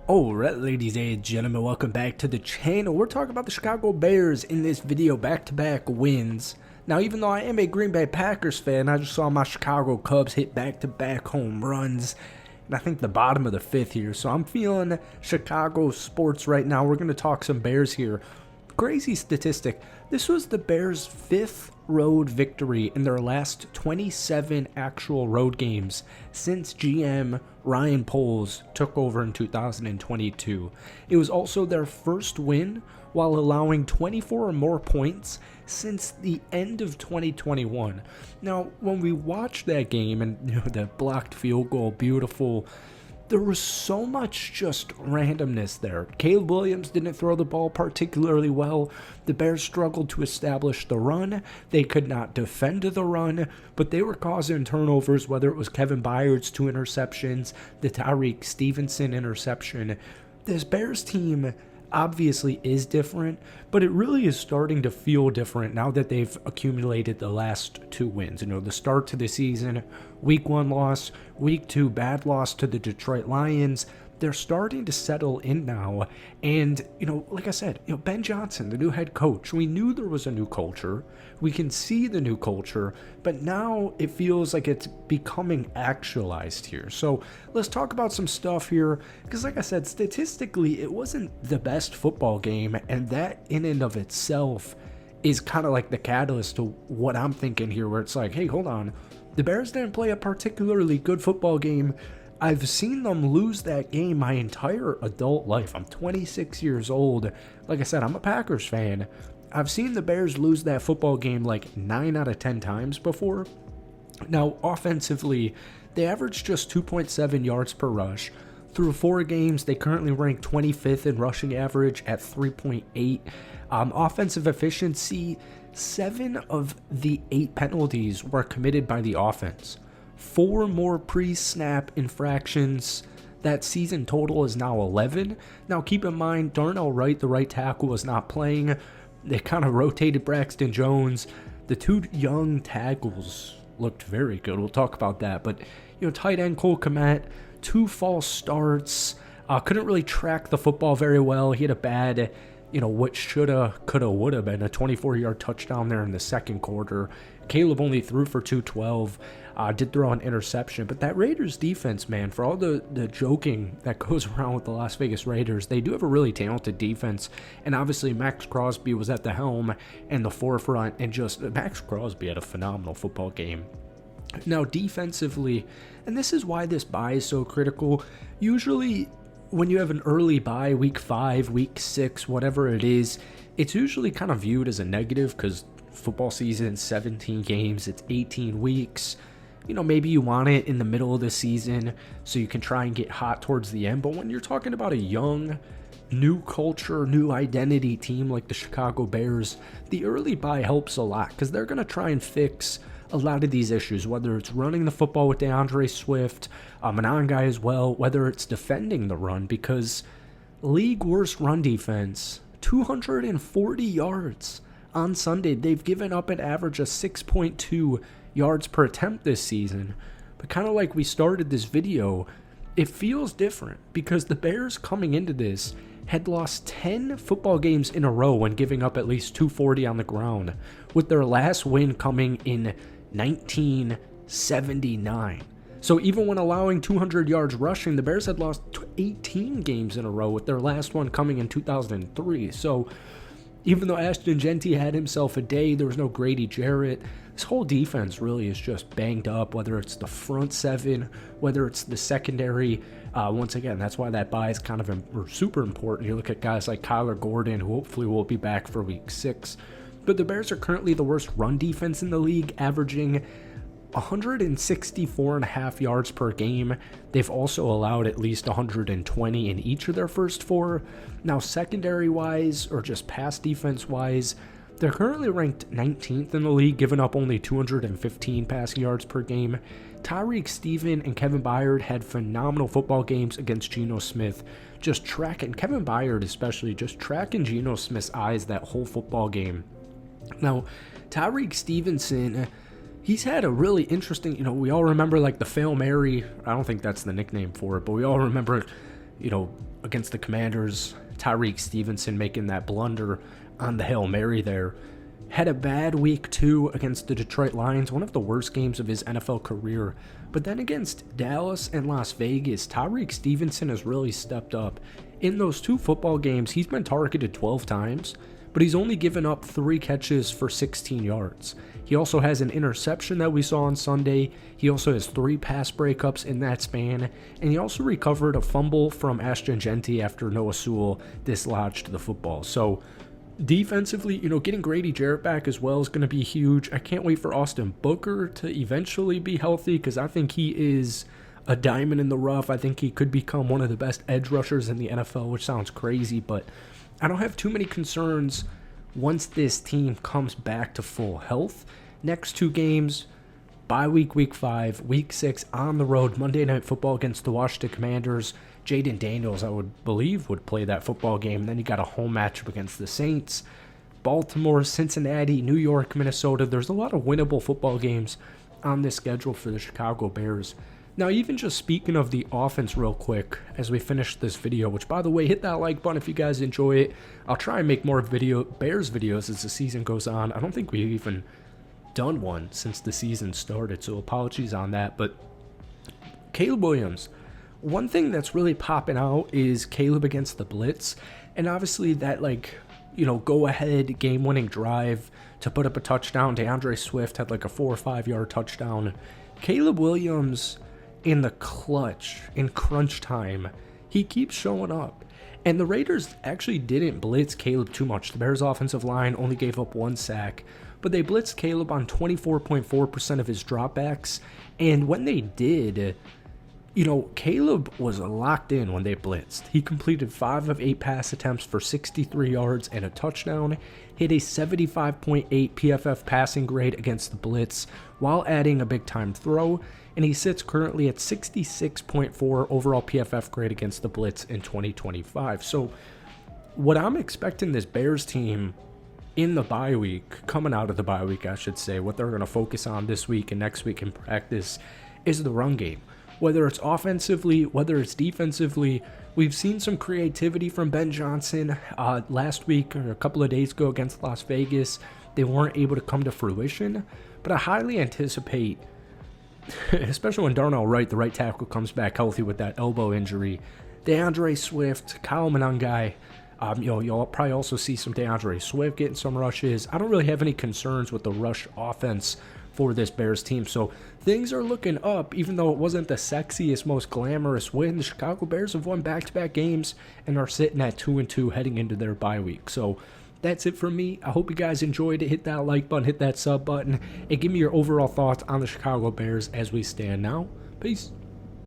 Alright, ladies and gentlemen, welcome back to the channel. We're talking about the Chicago Bears in this video, back-to-back wins. Now, even though I am a Green Bay Packers fan, I just saw my Chicago Cubs hit back-to-back home runs. And I think the bottom of the fifth here, so I'm feeling Chicago sports right now. We're going to talk some Bears here. Crazy statistic. This was the Bears' fifth road victory in their last 27 actual road games since GM Ryan Poles took over in 2022. It was also their first win while allowing 24 or more points since the end of 2021. Now, when we watched that game and the blocked field goal, beautiful, there was so much just randomness there. Caleb Williams didn't throw the ball particularly well. The Bears struggled to establish the run. They could not defend the run, but they were causing turnovers, whether it was Kevin Byard's 2 interceptions, the Tyrique Stevenson interception. This Bears team obviously is different, but it really is starting to feel different now that they've accumulated the last 2 wins. The start to the season, week 1 loss, week 2 bad loss to the Detroit Lions. They're starting to settle in now. And, like I said, Ben Johnson, the new head coach, we knew there was a new culture. We can see the new culture, but now it feels like it's becoming actualized here. So let's talk about some stuff here, because like I said, statistically, it wasn't the best football game, and that in and of itself is kind of like the catalyst to what I'm thinking here, where it's like, hey, hold on, the Bears didn't play a particularly good football game. I've seen them lose that game my entire adult life. I'm 26 years old. Like I said, I'm a Packers fan. I've seen the Bears lose that football game like 9 out of 10 times before. Now, offensively, they averaged just 2.7 yards per rush. Through 4 games, they currently rank 25th in rushing average at 3.8. Offensive efficiency, 7 of the 8 penalties were committed by the offense. 4 more pre-snap infractions. That season total is now 11. Now keep in mind, Darnell Wright, the right tackle, was not playing. They kind of rotated Braxton Jones. The 2 young tackles looked very good. We'll talk about that. But, tight end Cole Kmet, 2 false starts. Couldn't really track the football very well. He had a bad, what shoulda, coulda, woulda been a 24-yard touchdown there in the second quarter. Caleb only threw for 212. Did throw an interception, but that Raiders defense, man, for all the joking that goes around with the Las Vegas Raiders, they do have a really talented defense, and obviously Max Crosby was at the helm and the forefront, and just Max Crosby had a phenomenal football game. Now defensively, and this is why this bye is so critical, usually when you have an early bye, week 5, week 6, whatever it is, it's usually kind of viewed as a negative because football season, 17 games, it's 18 weeks. Maybe you want it in the middle of the season so you can try and get hot towards the end. But when you're talking about a young, new culture, new identity team like the Chicago Bears, the early bye helps a lot because they're going to try and fix a lot of these issues, whether it's running the football with DeAndre Swift, Manon guy as well, whether it's defending the run, because league worst run defense, 240 yards on Sunday. They've given up an average of 6.2 yards per attempt this season. But kind of like we started this video, it feels different because the Bears coming into this had lost 10 football games in a row when giving up at least 240 on the ground, with their last win coming in 1979. So even when allowing 200 yards rushing, the Bears had lost 18 games in a row, with their last one coming in 2003. So even though Ashton Jeanty had himself a day, there was no Grady Jarrett. This whole defense really is just banged up, whether it's the front 7, whether it's the secondary. Once again, that's why that bye is kind of super important. You look at guys like Kyler Gordon, who hopefully will be back for week 6. But the Bears are currently the worst run defense in the league, averaging 164.5 yards per game. They've also allowed at least 120 in each of their first 4. Now, secondary-wise, or just pass defense-wise, they're currently ranked 19th in the league, giving up only 215 passing yards per game. Tyrique Stevenson and Kevin Byard had phenomenal football games against Geno Smith. Just tracking, Kevin Byard especially, just tracking Geno Smith's eyes that whole football game. Now, Tyrique Stevenson, he's had a really interesting, we all remember like the Fail Mary. I don't think that's the nickname for it, but we all remember, against the Commanders. Tyreek Stevenson making that blunder on the Hail Mary there. Had a bad week 2 against the Detroit Lions, one of the worst games of his NFL career. But then against Dallas and Las Vegas, Tyreek Stevenson has really stepped up. In those 2 football games, he's been targeted 12 times, but he's only given up 3 catches for 16 yards. He also has an interception that we saw on Sunday. He also has 3 pass breakups in that span, and he also recovered a fumble from Ashton Jeanty after Noah Sewell dislodged the football. So defensively, getting Grady Jarrett back as well is going to be huge. I can't wait for Austin Booker to eventually be healthy because I think he is a diamond in the rough. I think he could become one of the best edge rushers in the NFL, which sounds crazy, but I don't have too many concerns once this team comes back to full health. Next 2 games, bye week, week 5, week 6 on the road, Monday Night Football against the Washington Commanders. Jaden Daniels, I would believe, would play that football game. And then you got a home matchup against the Saints. Baltimore, Cincinnati, New York, Minnesota. There's a lot of winnable football games on this schedule for the Chicago Bears. Now, even just speaking of the offense real quick as we finish this video, which, by the way, hit that like button if you guys enjoy it. I'll try and make more Bears videos as the season goes on. I don't think we've even done one since the season started, so apologies on that. But Caleb Williams, one thing that's really popping out is Caleb against the blitz, and obviously that go-ahead game-winning drive to put up a touchdown. DeAndre Swift had like a 4 or 5 yard touchdown. Caleb Williams in the clutch, in crunch time, he keeps showing up. And the Raiders actually didn't blitz Caleb too much. The Bears offensive line only gave up 1 sack, but they blitzed Caleb on 24.4% of his dropbacks, and when they did, Caleb was locked in when they blitzed. He completed 5 of 8 pass attempts for 63 yards and a touchdown, hit a 75.8 PFF passing grade against the blitz while adding a big-time throw, and he sits currently at 66.4 overall PFF grade against the blitz in 2025. So what I'm expecting this Bears team in the bye week, coming out of the bye week, I should say, what they're going to focus on this week and next week in practice is the run game. Whether it's offensively, whether it's defensively, we've seen some creativity from Ben Johnson last week or a couple of days ago against Las Vegas. They weren't able to come to fruition, but I highly anticipate, especially when Darnell Wright, the right tackle, comes back healthy with that elbow injury, DeAndre Swift, Kyle Monangai, you'll probably also see some DeAndre Swift getting some rushes. I don't really have any concerns with the rush offense for this Bears team. So things are looking up, even though it wasn't the sexiest, most glamorous win. The Chicago Bears have won back-to-back games and are sitting at 2-2 heading into their bye week. So that's it from me. I hope you guys enjoyed it. Hit that like button, hit that sub button, and give me your overall thoughts on the Chicago Bears as we stand now. Peace.